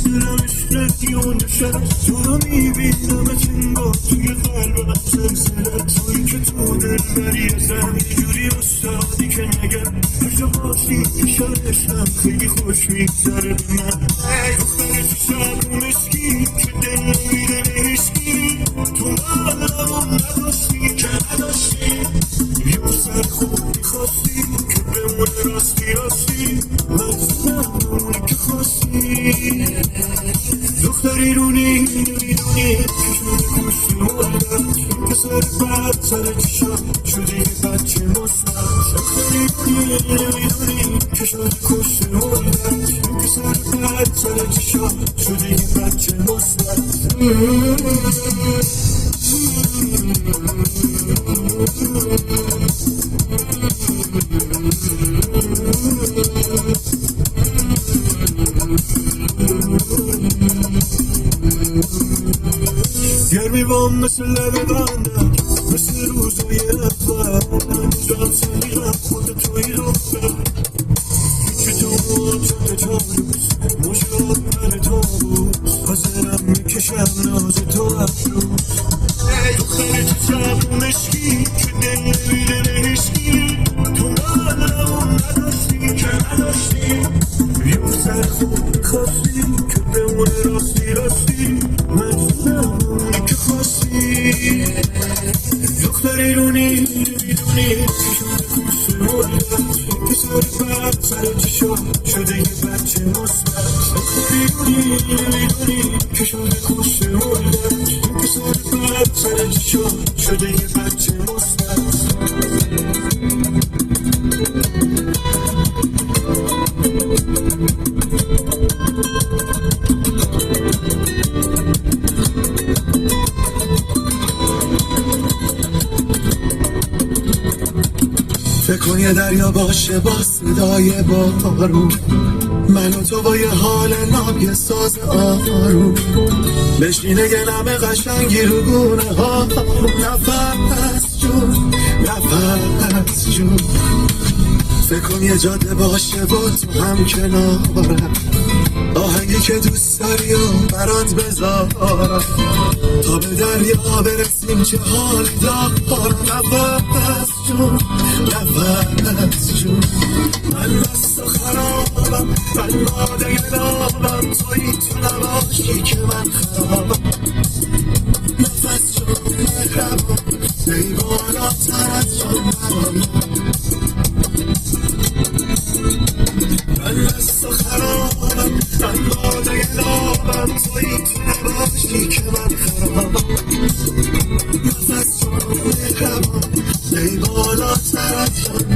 دلم عشقت دیوانه شد تو رو میبینم انگار توی قلبم سلسله تویی که تو دل بری ازم یه جوری استادی که نگم هرجا باشی پیشم عشقم خیلی خوش میگذره به من دختر تو شب مسکی که دل نمیده به هیچکی تو قلبم نداشتی که نداشتی یه سر خوب میخواستی که بمونه راستی راستی مجبورم اونی که خواستی دختری رونی نمیدونی که شده کشتی مردم پسر بعد سر چشم شده یه بچه مستم دختری رونی نمیدونی که شده کشتی مردم پسر بعد سر چشم شده یه بچه مستم گرمی بام مثل لبه بندم مثل روزای اول جام سنگیرم خود توی رفتم هیچی تو چند تاروز مشکلات من تابوز حاضرم میکشم ناز تو افروز دختر تو شب مشکی که دل نمیده به هیچکی تو قلبم نداشتی که نداشتی یه سر خوب میخواستی که بمونه راستی راستی مجبورم اونی که خواستی دختری رونی نمیدونی که شده کشتی مردم پسر بعد سر چشم شده یه بچه مستم دختری رونی نمیدونی که شده کشتی مردم پسر بعد سر چشم شده یه بچه مستم فکر کن یه دریا باشه با صدای بارون من و تو با یه حال ناب یه ساز آروم بشینه یه نم قشنگی رو گونه ها نفس جون نفس جون فکر کن یه جاده باشه با تو هم کنارم آهنگی که دوست داری و برات بذارم تا به دریا برسیم چه حالی دارم نفس جون نفس جون من دست خرابم من باده نامم تویی تو نباشی که من خرابم نفس جون مهربان ای بالاتر از جان من دست خرابم من باده نامم تویی تو نباشی که من خرابم نفس جون مهربان ای بالاتر از جان